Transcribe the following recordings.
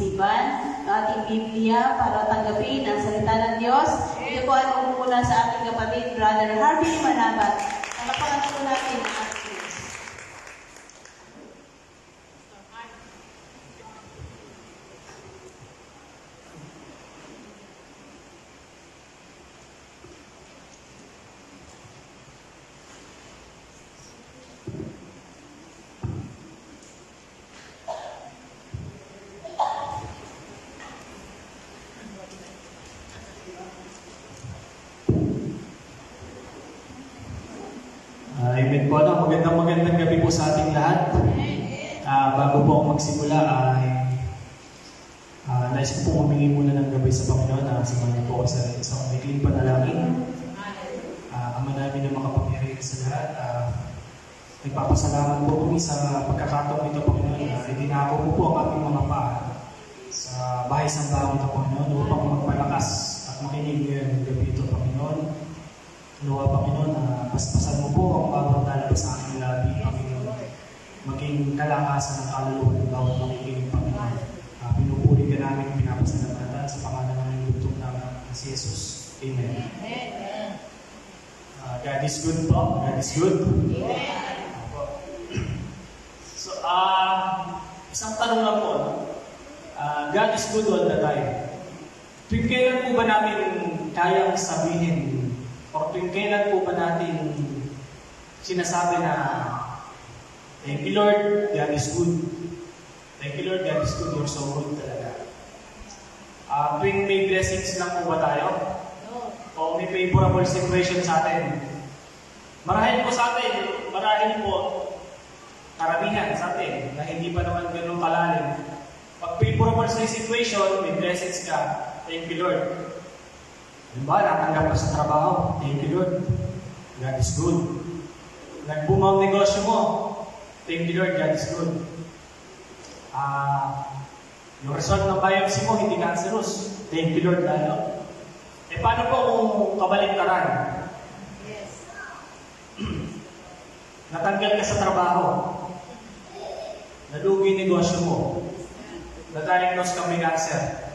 isipan, ang ating Biblia para tanggapin ang salita ng Diyos. Ito po ay magmumula sa ating kapatid, Brother Harvey Manabat. Nakapangat po natin ang ating Diyos. Amen po. Magandang gabi po sa ating lahat. Bago po ako magsimula, nais ko po humingi muna ng gabay sa Panginoon. Samahan niyo po ako sa isang maikling panalangin. Ama namin na makapangyarihan sa lahat. Nagpapasalamat po kami sa pagkakataong ito, Panginoon. Idinako po po ang aming mga paa sa bahay sambahan ito, Panginoon, upang magpalakas at makinig ng gabi ito, Panginoon. Nawa, Panginoon, paspasan mo po ang bawat lalabas sa aming labi, Panginoon. Maging kalakasan ng kaluluwa ng bawat makikinig, Panginoon. Pinupuri ka namin, pinapasalamatan sa pangalan ng lutong namin si Jesus. Amen. God is good po. God is good. So, isang tanong lang po. God is good all the time. Tuwing kailan po ba namin kayang sabihin o tuwing kailan po ba natin sinasabi na thank you Lord, God is good. Thank you Lord, God is good. You're so good talaga. Tuwing may blessings lang po ba tayo? O may favorable situation sa atin? Marahil po sa atin, marahil po karamihan sa atin na hindi pa naman ganun kalalim. Pag favorable sa situation, may blessings ka. Thank you Lord. Diba, natanggap ka sa trabaho. Thank you, Lord. God is good. Nag-boom ang negosyo mo. Thank you, Lord. God is good. Yung result ng biopsy mo, hindi cancerous. Thank you, Lord. Lalo. Paano po kung kabaliktaran? Yes. Natanggal ka sa trabaho. Nalugi yung negosyo mo. Na-diagnose ka may cancer.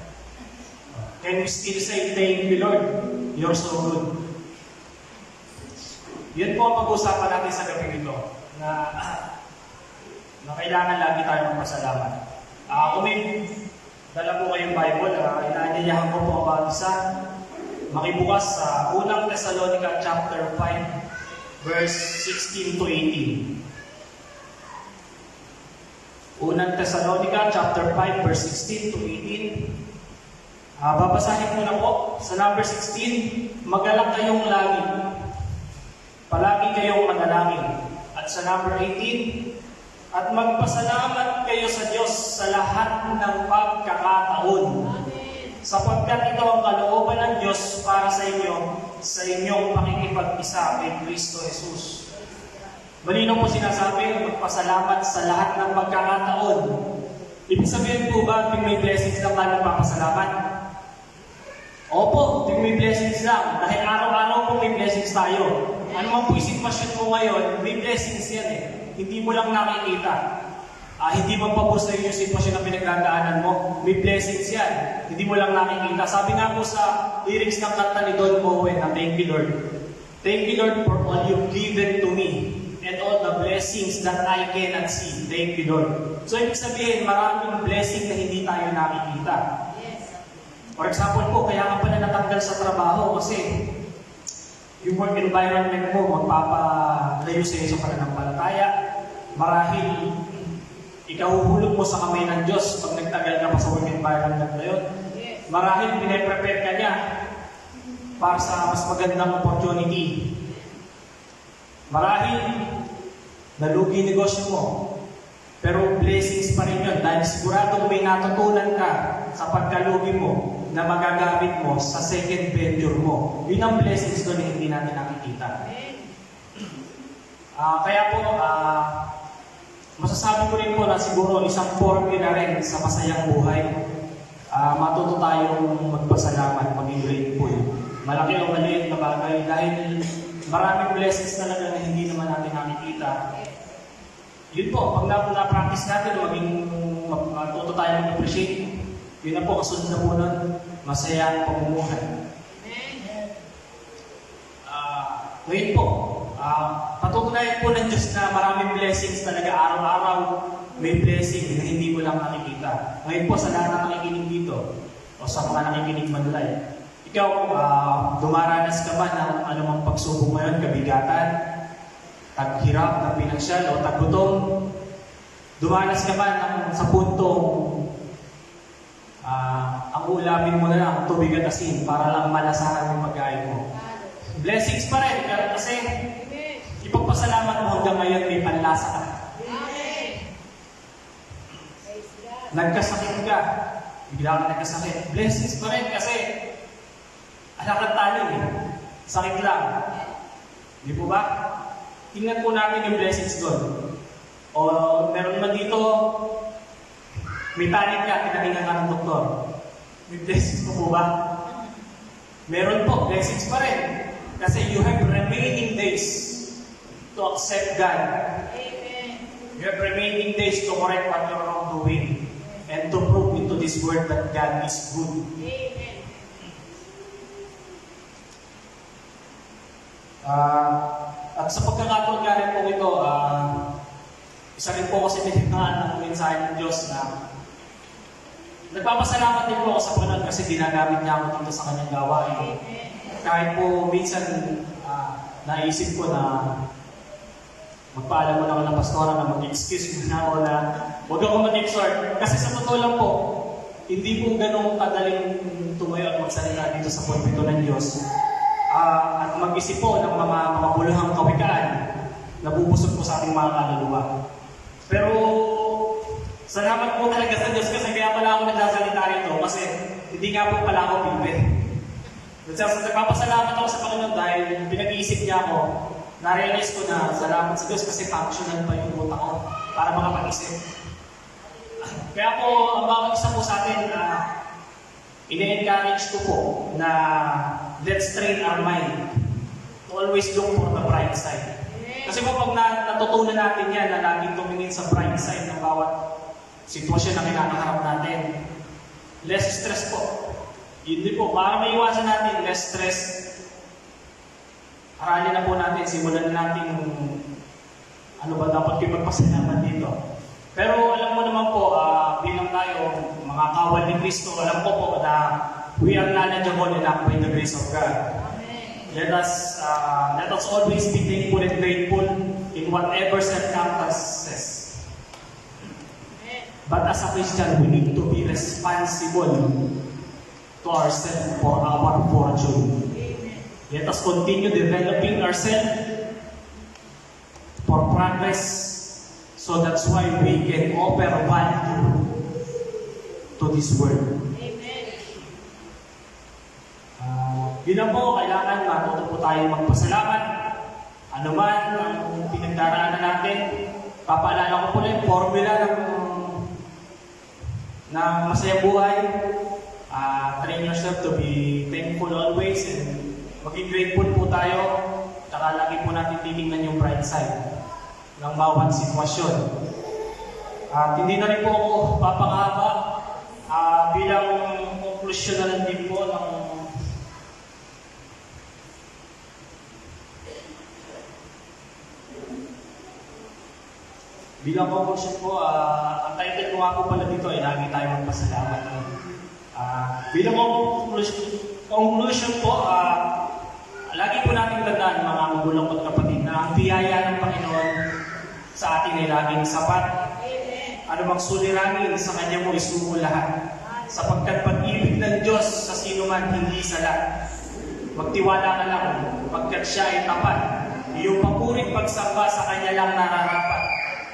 Can we still say, thank you, Lord? You're so good. Yun po ang pag-usapan natin sa gabi nito, na kailangan lagi tayo magpasalamat. Kung may dala po kayong Bible, inaanyayahan ko po ang bawat isa, makibukas sa unang Thessalonica chapter 5, verse 16 to 18. Unang Thessalonica chapter 5, verse 16 to 18. Babasahin ko na po sa number 16, magalak kayong lagi. Palagi kayong manalangin. At sa number 18, at magpasalamat kayo sa Diyos sa lahat ng pagkakataon. Sapagkat ito ang kalooban ng Diyos para sa inyo, sa inyong pakikipag-isa kay Kristo Jesus. Malino po sinasabi, magpasalamat sa lahat ng pagkakataon. Ibig sabihin po ba, kung may blessings lang tayo magpapasalamat? Opo, may blessings lang. Dahil araw-araw po may blessings tayo. Ano man po yung sitwasyon mo ngayon, may blessings yan eh. Hindi mo lang nakikita. Hindi magpapos na yung sitwasyon na pinagdadaanan mo. May blessings yan. Hindi mo lang nakikita. Sabi nga po sa lyrics ng kanta ni Don Owen na thank you Lord. Thank you Lord for all you've given to me and all the blessings that I cannot see. Thank you Lord. So ibig sabihin, maraming blessing na hindi tayo nakikita. For example po, kaya nga pala natanggal sa trabaho kasi yung work environment mo magpapalayo sa iyo sa pananampalataya. Marahil ikahuhulog mo sa kamay ng Diyos pag nagtagal ka pa sa work environment na yun. Marahil pinaprepare ka niya para sa mas magandang opportunity. Marahil nalugi negosyo mo. Pero blessings pa rin yun dahil siguradong may natutunan ka sa pagkalugi mo na magagamit mo sa second venture mo. Yun ang blessings doon na hindi natin nakikita. Kaya po, masasabi ko rin po na siguro isang formula rin sa masayang buhay. Matuto tayong magpasalamat, maging grateful. Malaki o maliit na bagay dahil maraming blessings talaga na hindi naman natin nakikita. Yun po, pag na-practice natin, maging matuto tayo mag-appreciate. Yun na po, kasunod na po nun, masaya ang pamumuhay. Ngayon po, patutunayan po ng Diyos na maraming blessings talaga araw-araw. May blessing na hindi mo lang nakikita. Ngayon po, sa lahat na nakikinig dito, o sa mga nakikinig man live, ikaw, dumaranas ka ba ng anumang pagsubok ngayon, kabigatan, taghirap, ng pinansyal, o taggutom? Dumaranas ka ba sa puntong ang ulamin mo na lang, tubig at asin, para lang malasahan yung pagkain mo? Blessings pa rin, kasi ipagpasalamat mo hanggang ngayon may panlasa ka. Nagkasakit ka, bigla ka nagkasakit. Blessings pa rin kasi anak ng tali sakit lang. Di po ba? Tingnan po natin yung blessings doon. O meron naman dito, may talit ka, kinahingan ka ng doktor. May blessings po ba? Meron po, blessings pa rin. Kasi you have remaining days to accept God. Amen. You have remaining days to correct what you're wrongdoing and to prove into this world that God is good. Amen. At sa pagkakataon nga rin po ito, isa rin po kasi nilingaan ng mensahe ng Diyos na nagpapasalamat din po ako sa Panginoon kasi ginagamit niya ako dito sa kanyang gawain. Amen. Kahit po minsan naisip ko na magpaalam mo na ako ng pastora na mag-excuse mo na ako na huwag ako mag-exhort. Kasi sa totoo lang po, hindi po ganun kadaling tumayo at magsalita dito sa pulpito ng Diyos. At mag-isip po ng mga buluhang kawikaan na bubusog po sa ating mga kaluluwa. Pero salamat po talaga sa Diyos kasi kaya pala ako nagsasalita rito kasi hindi nga po pala ako pipi. Nagpapasalamat ako sa Panginoon dahil pinag-iisip niya ako, na-realize ko na salamat sa Diyos kasi functional pa yung utak ko para makapag-isip. Kaya po, ang bawat isa po sa atin, ine-encourage ko po na let's train our mind to always look for the bright side. Kasi po pag natutunan natin yan na laging tumingin sa bright side ng bawat sitwasyon na kinakaharap natin, less stress po. Hindi po, para maiwasan natin less stress, aralin na po natin, simulan na natin ano ba dapat ipagpasalamat dito. Pero alam mo naman po, bilang tayo, mga kawal ni Kristo, alam ko po na we are knowledgeable enough by the grace of God. Amen. Let us always be thankful and grateful in whatever circumstances. But as a Christian, we need to be responsible to ourselves for our fortune. Amen. Let us continue developing ourselves for progress, so that's why we can offer value to this world. Amen. Yun na po, kailangan matuto po tayo magpasalamat. Ano man ang pinagdaraanan natin, papaalala ko po lang yung formula ng masayang buhay. Train yourself to be thankful always and maging grateful po tayo. Tsaka lagi po natin titingnan yung bright side ng bawat sitwasyon. At hindi na rin po ako papakahaba bilang conclusion na lang din po ng bilang conclusion po, ang title ko nga po pala dito ay lagi tayo magpasalamat. Bilang conclusion po, lagi po natin tandaan mga magulang at kapatid na ang biyaya ng Panginoon sa atin ay laging sapat. Ano mang suliranin sa Kanya mo isuko lahat. Sapagkat pag-ibig ng Diyos sa sino man hindi salat. Magtiwala ka lang, pagkat siya ay tapat. Iyong papuring pagsamba sa Kanya lang nararapat.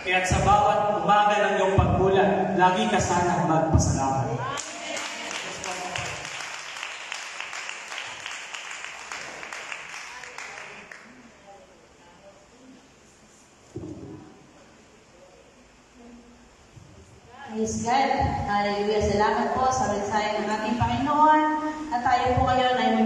Kaya't sa bawat umaga ng iyong pagbulan, lagi ka sana magpasalamat. Praise God. Hallelujah. Salamat po sa mensahe ng ating Panginoon. At tayo po ngayon ay